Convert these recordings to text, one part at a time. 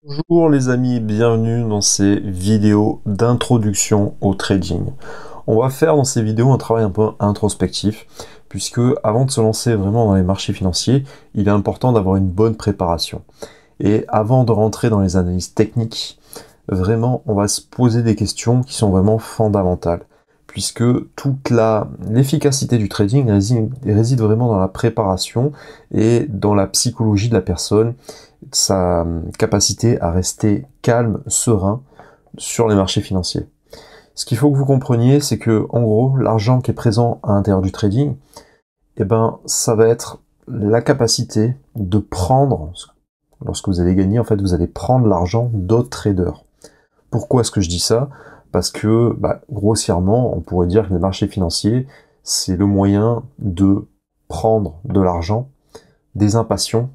Bonjour les amis, bienvenue dans ces vidéos d'introduction au trading. On va faire dans ces vidéos un travail un peu introspectif, puisque avant de se lancer vraiment dans les marchés financiers, il est important d'avoir une bonne préparation. Et avant de rentrer dans les analyses techniques, vraiment on va se poser des questions qui sont vraiment fondamentales, puisque l'efficacité du trading réside vraiment dans la préparation et dans la psychologie de la personne, sa capacité à rester calme, serein sur les marchés financiers. Ce qu'il faut que vous compreniez, c'est que, en gros, l'argent qui est présent à l'intérieur du trading, ça va être la capacité de prendre, lorsque vous allez gagner, en fait, vous allez prendre l'argent d'autres traders. Pourquoi est-ce que je dis ça? Parce que, grossièrement, on pourrait dire que les marchés financiers, c'est le moyen de prendre de l'argent des impatients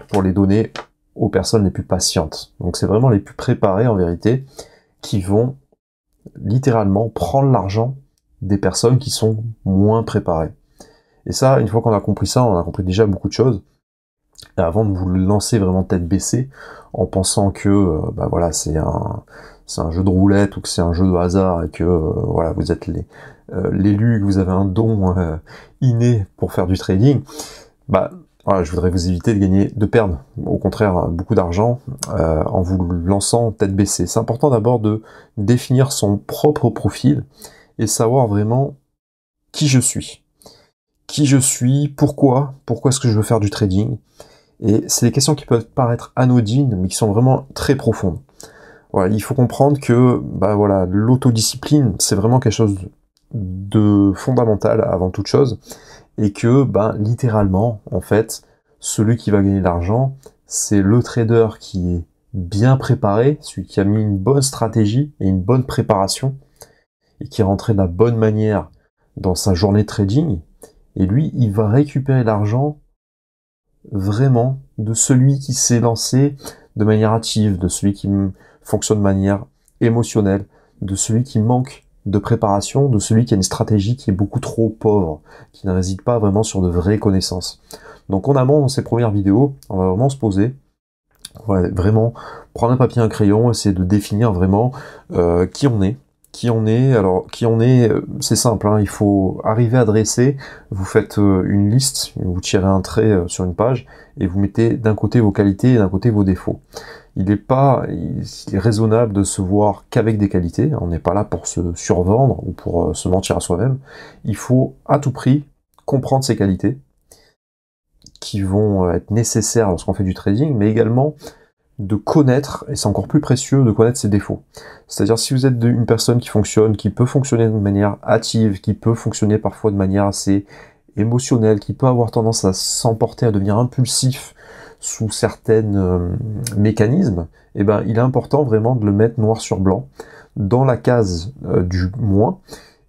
pour les donner aux personnes les plus patientes. Donc c'est vraiment les plus préparés en vérité qui vont littéralement prendre l'argent des personnes qui sont moins préparées. Et ça, une fois qu'on a compris ça, on a compris déjà beaucoup de choses. Et avant de vous lancer vraiment tête baissée, en pensant que c'est un jeu de roulette ou que c'est un jeu de hasard et que vous êtes l'élu, que vous avez un don inné pour faire du trading, je voudrais vous éviter de perdre, au contraire, beaucoup d'argent en vous lançant tête baissée. C'est important d'abord de définir son propre profil et savoir vraiment qui je suis. Qui je suis, pourquoi est-ce que je veux faire du trading. Et c'est des questions qui peuvent paraître anodines, mais qui sont vraiment très profondes. Voilà, il faut comprendre que l'autodiscipline, c'est vraiment quelque chose de fondamental avant toute chose. Et que, littéralement, en fait, celui qui va gagner de l'argent, c'est le trader qui est bien préparé, celui qui a mis une bonne stratégie et une bonne préparation, et qui est rentré de la bonne manière dans sa journée de trading, et lui, il va récupérer l'argent vraiment de celui qui s'est lancé de manière active, de celui qui fonctionne de manière émotionnelle, de celui qui manque de préparation, de celui qui a une stratégie qui est beaucoup trop pauvre, qui ne réside pas vraiment sur de vraies connaissances. Donc en amont, dans ces premières vidéos, on va vraiment se poser, on va vraiment prendre un papier et un crayon, essayer de définir vraiment qui on est. Alors qui on est, c'est simple, il faut arriver à dresser, vous faites une liste, vous tirez un trait sur une page, et vous mettez d'un côté vos qualités et d'un côté vos défauts. Il est raisonnable de se voir qu'avec des qualités, on n'est pas là pour se survendre ou pour se mentir à soi-même. Il faut à tout prix comprendre ses qualités, qui vont être nécessaires lorsqu'on fait du trading, mais également de connaître, et c'est encore plus précieux, de connaître ses défauts. C'est-à-dire si vous êtes une personne qui peut fonctionner de manière hâtive, qui peut fonctionner parfois de manière assez émotionnelle, qui peut avoir tendance à s'emporter, à devenir impulsif sous certains mécanismes, il est important vraiment de le mettre noir sur blanc, dans la case du moins,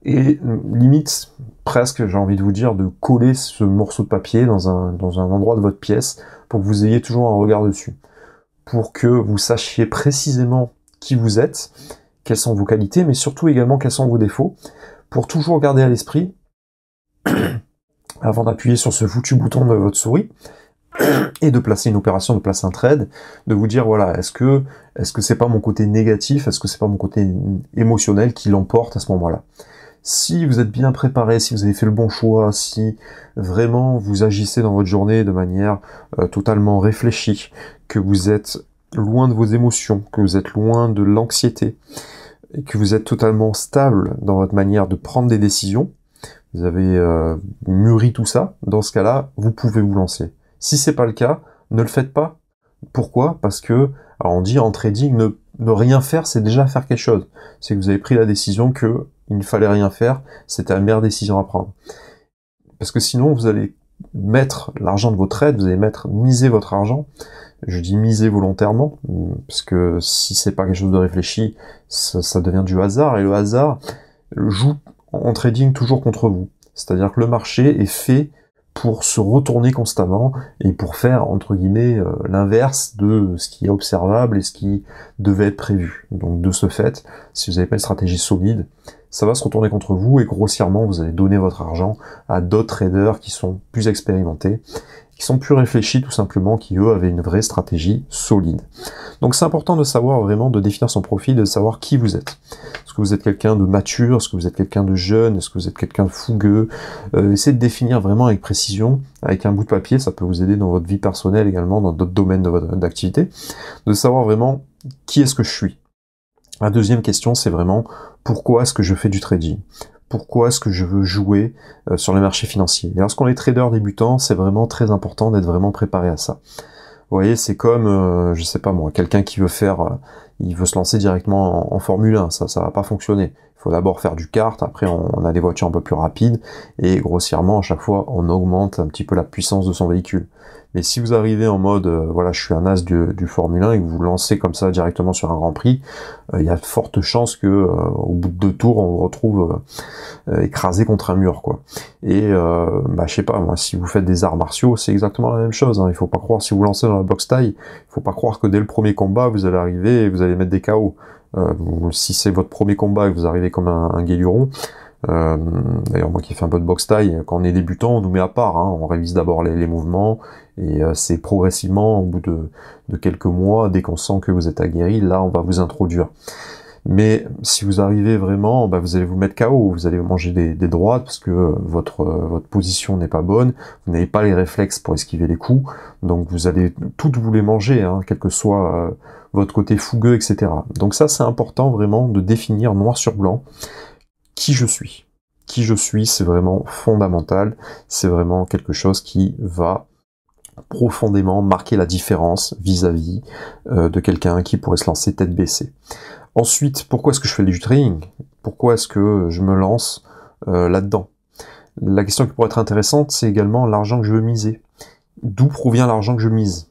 et limite, presque, j'ai envie de vous dire, de coller ce morceau de papier dans un endroit de votre pièce, pour que vous ayez toujours un regard dessus. Pour que vous sachiez précisément qui vous êtes, quelles sont vos qualités, mais surtout également quels sont vos défauts, pour toujours garder à l'esprit, avant d'appuyer sur ce foutu bouton de votre souris, et de placer une opération, de placer un trade, de vous dire, voilà, est-ce que c'est pas mon côté négatif, est-ce que c'est pas mon côté émotionnel qui l'emporte à ce moment-là. Si vous êtes bien préparé, si vous avez fait le bon choix, si vraiment vous agissez dans votre journée de manière totalement réfléchie, que vous êtes loin de vos émotions, que vous êtes loin de l'anxiété, et que vous êtes totalement stable dans votre manière de prendre des décisions, vous avez mûri tout ça, dans ce cas-là, vous pouvez vous lancer. Si c'est pas le cas, ne le faites pas. Pourquoi? Parce que, alors on dit en trading, ne rien faire, c'est déjà faire quelque chose. C'est que vous avez pris la décision que il ne fallait rien faire, c'était la meilleure décision à prendre. Parce que sinon, vous allez mettre l'argent de vos trades, vous allez miser votre argent. Je dis miser volontairement, parce que si c'est pas quelque chose de réfléchi, ça devient du hasard, et le hasard joue en trading toujours contre vous. C'est-à-dire que le marché est fait pour se retourner constamment et pour faire, entre guillemets, l'inverse de ce qui est observable et ce qui devait être prévu. Donc de ce fait, si vous n'avez pas une stratégie solide, ça va se retourner contre vous et grossièrement, vous allez donner votre argent à d'autres traders qui sont plus expérimentés qui sont plus réfléchis tout simplement, qui eux avaient une vraie stratégie solide. Donc c'est important de savoir vraiment, de définir son profil, de savoir qui vous êtes. Est-ce que vous êtes quelqu'un de mature? Est-ce que vous êtes quelqu'un de jeune? Est-ce que vous êtes quelqu'un de fougueux? Essayez de définir vraiment avec précision, avec un bout de papier, ça peut vous aider dans votre vie personnelle également, dans d'autres domaines d'activité, de savoir vraiment qui est-ce que je suis. La deuxième question, c'est vraiment pourquoi est-ce que je fais du trading? Pourquoi est-ce que je veux jouer sur les marchés financiers? Et lorsqu'on est trader débutant, c'est vraiment très important d'être vraiment préparé à ça. Vous voyez, c'est comme, je sais pas moi, quelqu'un qui veut faire, il veut se lancer directement en Formule 1, ça va pas fonctionner. Il faut d'abord faire du kart, après on a des voitures un peu plus rapides, et grossièrement, à chaque fois, on augmente un petit peu la puissance de son véhicule. Mais si vous arrivez en mode, voilà, je suis un as du Formule 1 et que vous vous lancez comme ça directement sur un Grand Prix, il y a de fortes chances que au bout de 2 tours, on vous retrouve écrasé contre un mur, quoi. Et je sais pas, moi, si vous faites des arts martiaux, c'est exactement la même chose. Hein. Il faut pas croire, si vous lancez dans la boxe thaï, il faut pas croire que dès le premier combat, vous allez arriver et vous allez mettre des KO. Si c'est votre premier combat et que vous arrivez comme un guéluron, d'ailleurs moi qui fais un peu de boxe thaï, quand on est débutant on nous met à part, hein, on révise d'abord les mouvements et c'est progressivement au bout de quelques mois, dès qu'on sent que vous êtes aguerri, là on va vous introduire. Mais si vous arrivez vraiment, vous allez vous mettre KO, vous allez manger des droites parce que votre position n'est pas bonne, vous n'avez pas les réflexes pour esquiver les coups, donc vous allez toutes vous les manger, hein, quel que soit votre côté fougueux, etc. Donc ça c'est important vraiment de définir noir sur blanc qui je suis. Qui je suis, c'est vraiment fondamental, c'est vraiment quelque chose qui va profondément marquer la différence vis-à-vis de quelqu'un qui pourrait se lancer tête baissée. Ensuite, pourquoi est-ce que je fais du trading? Pourquoi est-ce que je me lance là-dedans? La question qui pourrait être intéressante, c'est également l'argent que je veux miser. D'où provient l'argent que je mise?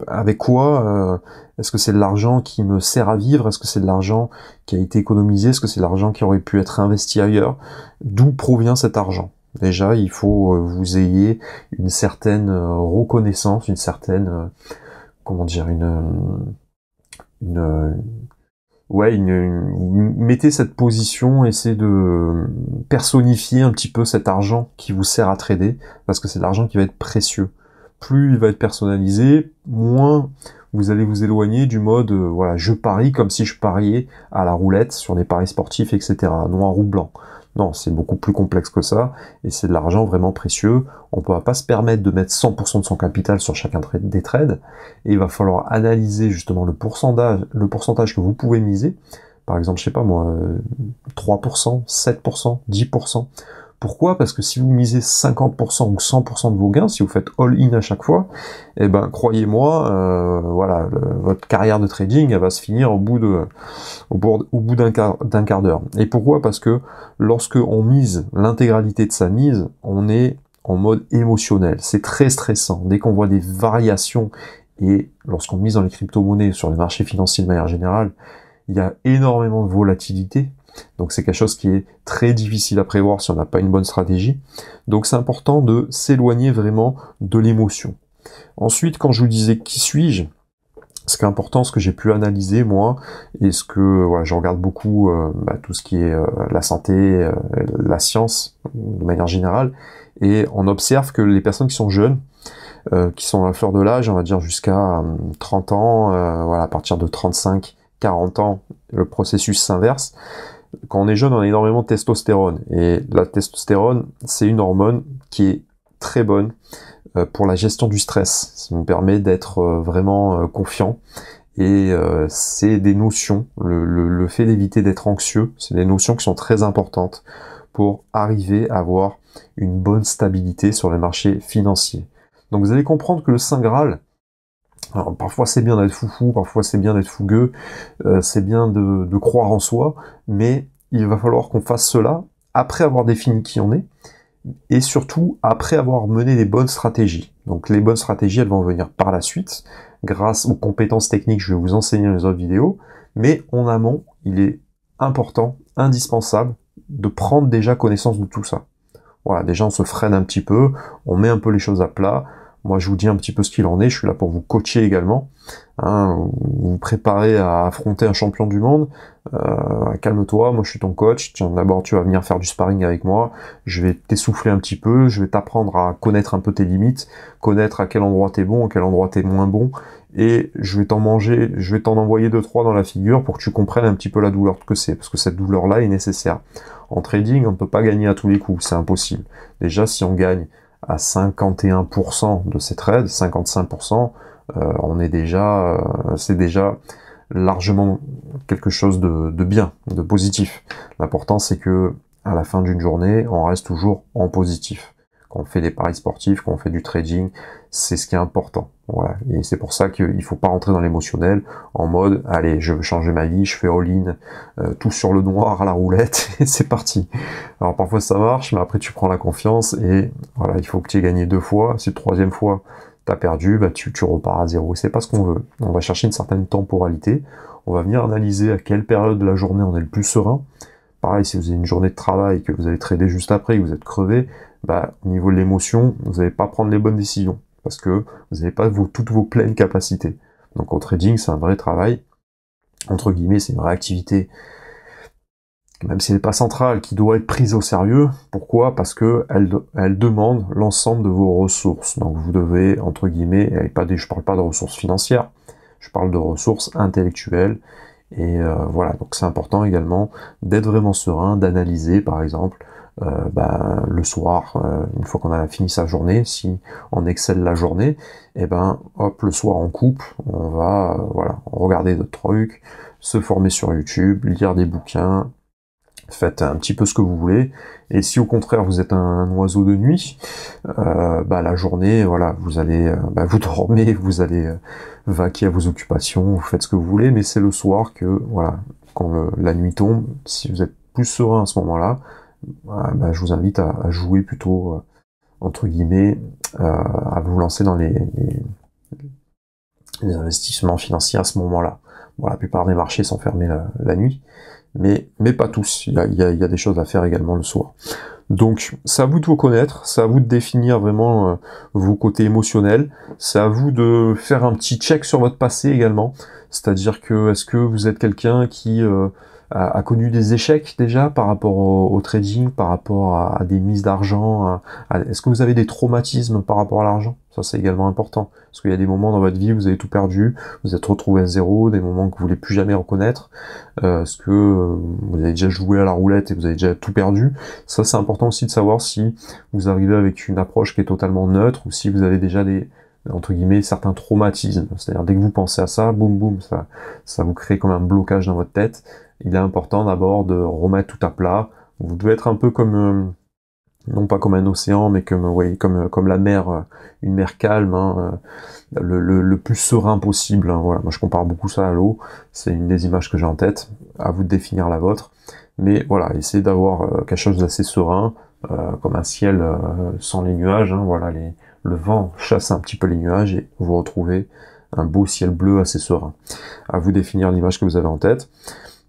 Avec quoi? Est-ce que c'est de l'argent qui me sert à vivre? Est-ce que c'est de l'argent qui a été économisé? Est-ce que c'est de l'argent qui aurait pu être investi ailleurs? D'où provient cet argent? Déjà, il faut vous ayez une certaine reconnaissance, une certaine, comment dire, mettez cette position, essayez de personnifier un petit peu cet argent qui vous sert à trader, parce que c'est de l'argent qui va être précieux. Plus il va être personnalisé, moins vous allez vous éloigner du mode, voilà, je parie comme si je pariais à la roulette sur des paris sportifs, etc. Noir ou blanc. Non, c'est beaucoup plus complexe que ça, et c'est de l'argent vraiment précieux. On ne pourra pas se permettre de mettre 100% de son capital sur chacun des trades, et il va falloir analyser justement le pourcentage que vous pouvez miser. Par exemple, je sais pas moi, 3%, 7%, 10%. Pourquoi? Parce que si vous misez 50% ou 100% de vos gains, si vous faites all-in à chaque fois, eh ben croyez-moi, voilà, votre carrière de trading, elle va se finir au bout d'un quart d'heure. Et pourquoi? Parce que lorsque on mise l'intégralité de sa mise, on est en mode émotionnel. C'est très stressant. Dès qu'on voit des variations, et lorsqu'on mise dans les crypto-monnaies, sur les marchés financiers de manière générale, il y a énormément de volatilité. Donc c'est quelque chose qui est très difficile à prévoir si on n'a pas une bonne stratégie. Donc c'est important de s'éloigner vraiment de l'émotion. Ensuite, quand je vous disais qui suis-je, ce qui est important, ce que j'ai pu analyser moi, et ce que voilà, je regarde beaucoup tout ce qui est la santé, la science de manière générale, et on observe que les personnes qui sont jeunes, qui sont à la fleur de l'âge, on va dire jusqu'à 30 ans, voilà, à partir de 35, 40 ans, le processus s'inverse. Quand on est jeune, on a énormément de testostérone. Et la testostérone, c'est une hormone qui est très bonne pour la gestion du stress. Ça nous permet d'être vraiment confiant. Et c'est des notions, le fait d'éviter d'être anxieux, c'est des notions qui sont très importantes pour arriver à avoir une bonne stabilité sur les marchés financiers. Donc vous allez comprendre que le Saint Graal, alors, parfois c'est bien d'être foufou, parfois c'est bien d'être fougueux, c'est bien de croire en soi, mais il va falloir qu'on fasse cela après avoir défini qui on est, et surtout après avoir mené les bonnes stratégies. Donc les bonnes stratégies, elles vont venir par la suite, grâce aux compétences techniques, je vais vous enseigner dans les autres vidéos, mais en amont, il est important, indispensable, de prendre déjà connaissance de tout ça. Voilà, déjà on se freine un petit peu, on met un peu les choses à plat, Moi, je vous dis un petit peu ce qu'il en est. Je suis là pour vous coacher également. Hein, vous préparer à affronter un champion du monde. Calme-toi, moi je suis ton coach. Tiens, d'abord, tu vas venir faire du sparring avec moi. Je vais t'essouffler un petit peu. Je vais t'apprendre à connaître un peu tes limites, connaître à quel endroit t'es bon, à quel endroit t'es moins bon. Et je vais t'en envoyer 2-3 dans la figure pour que tu comprennes un petit peu la douleur que c'est. Parce que cette douleur-là est nécessaire. En trading, on ne peut pas gagner à tous les coups. C'est impossible. Déjà, si on gagne à 51% de ces trades, 55%, c'est déjà largement quelque chose de bien, de positif. L'important, c'est que à la fin d'une journée, on reste toujours en positif. Quand on fait des paris sportifs, quand on fait du trading, c'est ce qui est important. Voilà. Et c'est pour ça qu'il faut pas rentrer dans l'émotionnel, en mode, allez, je veux changer ma vie, je fais all-in, tout sur le noir à la roulette, et c'est parti. Alors parfois ça marche, mais après tu prends la confiance, et voilà, il faut que tu aies gagné 2 fois. Si la 3e fois, t'as perdu, bah tu repars à 0. Et c'est pas ce qu'on veut. On va chercher une certaine temporalité. On va venir analyser à quelle période de la journée on est le plus serein. Pareil, si vous avez une journée de travail, que vous allez trader juste après, que vous êtes crevé, bah, au niveau de l'émotion, vous n'allez pas prendre les bonnes décisions. Parce que vous n'avez pas toutes vos pleines capacités. Donc au trading, c'est un vrai travail. Entre guillemets, c'est une vraie activité, même si elle n'est pas centrale, qui doit être prise au sérieux. Pourquoi? Parce que elle demande l'ensemble de vos ressources. Donc vous devez, entre guillemets, je parle pas de ressources financières, je parle de ressources intellectuelles. Et voilà, donc c'est important également d'être vraiment serein, d'analyser par exemple le soir, une fois qu'on a fini sa journée, si on excelle la journée, et ben hop, le soir on coupe, on va regarder d'autres trucs, se former sur YouTube, lire des bouquins, faites un petit peu ce que vous voulez. Et si au contraire vous êtes un oiseau de nuit, la journée, voilà, vous allez, vous dormez, vous allez vaquer à vos occupations, vous faites ce que vous voulez, mais c'est le soir que, voilà, quand la nuit tombe, si vous êtes plus serein à ce moment-là, je vous invite à jouer plutôt, entre guillemets, à vous lancer dans les investissements financiers à ce moment-là. Bon, la plupart des marchés sont fermés la nuit, mais pas tous. Il y a des choses à faire également le soir. Donc, c'est à vous de vous connaître, c'est à vous de définir vraiment vos côtés émotionnels, c'est à vous de faire un petit check sur votre passé également, c'est-à-dire que est-ce que vous êtes quelqu'un qui a connu des échecs déjà par rapport au trading, par rapport à des mises d'argent, est-ce que vous avez des traumatismes par rapport à l'argent? Ça, c'est également important, parce qu'il y a des moments dans votre vie où vous avez tout perdu, vous êtes retrouvé à zéro, des moments que vous voulez plus jamais reconnaître, est-ce que vous avez déjà joué à la roulette et vous avez déjà tout perdu? Ça, c'est important aussi de savoir si vous arrivez avec une approche qui est totalement neutre, ou si vous avez déjà des, entre guillemets, certains traumatismes. C'est-à-dire, dès que vous pensez à ça, boum boum, ça vous crée comme un blocage dans votre tête. Il est important d'abord de remettre tout à plat. Vous devez être un peu comme, non pas comme un océan, mais comme la mer, une mer calme, hein, le plus serein possible. Hein, voilà. Moi, je compare beaucoup ça à l'eau. C'est une des images que j'ai en tête. À vous de définir la vôtre. Mais voilà, essayez d'avoir quelque chose d'assez serein, comme un ciel sans les nuages. Hein, voilà, le vent chasse un petit peu les nuages et vous retrouvez un beau ciel bleu assez serein. À vous définir l'image que vous avez en tête.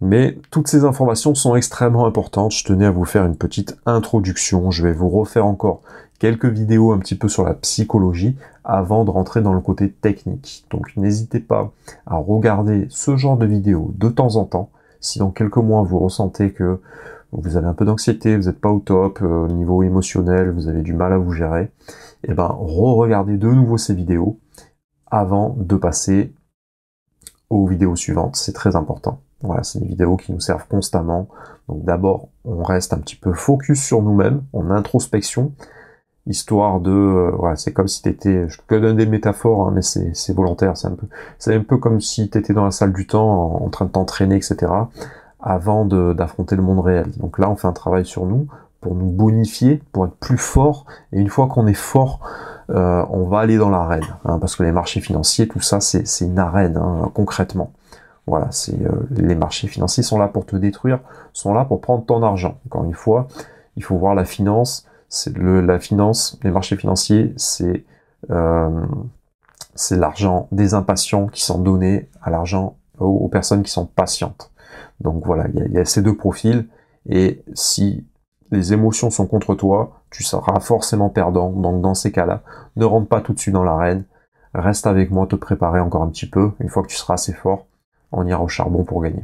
Mais toutes ces informations sont extrêmement importantes. Je tenais à vous faire une petite introduction. Je vais vous refaire encore quelques vidéos un petit peu sur la psychologie avant de rentrer dans le côté technique. Donc n'hésitez pas à regarder ce genre de vidéos de temps en temps. Si dans quelques mois vous ressentez que vous avez un peu d'anxiété, vous n'êtes pas au top, au niveau émotionnel, vous avez du mal à vous gérer, et ben re-regardez de nouveau ces vidéos avant de passer aux vidéos suivantes. C'est très important. Voilà, c'est des vidéos qui nous servent constamment. Donc d'abord, on reste un petit peu focus sur nous-mêmes, en introspection, histoire de... voilà, c'est comme si t'étais... Je te donne des métaphores, hein, mais c'est volontaire. C'est un peu comme si t'étais dans la salle du temps, en train de t'entraîner, etc., avant d'affronter le monde réel. Donc là, on fait un travail sur nous, pour nous bonifier, pour être plus fort. Et une fois qu'on est fort, on va aller dans l'arène. Hein, parce que les marchés financiers, tout ça, c'est une arène, hein, concrètement. Voilà, les marchés financiers sont là pour te détruire, sont là pour prendre ton argent. Encore une fois, il faut voir la finance. La finance, les marchés financiers, c'est l'argent des impatients qui sont donnés à l'argent aux personnes qui sont patientes. Donc voilà, il y a ces deux profils. Et si les émotions sont contre toi, tu seras forcément perdant. Donc dans ces cas-là, ne rentre pas tout de suite dans l'arène. Reste avec moi, te préparer encore un petit peu. Une fois que tu seras assez fort, on ira au charbon pour gagner.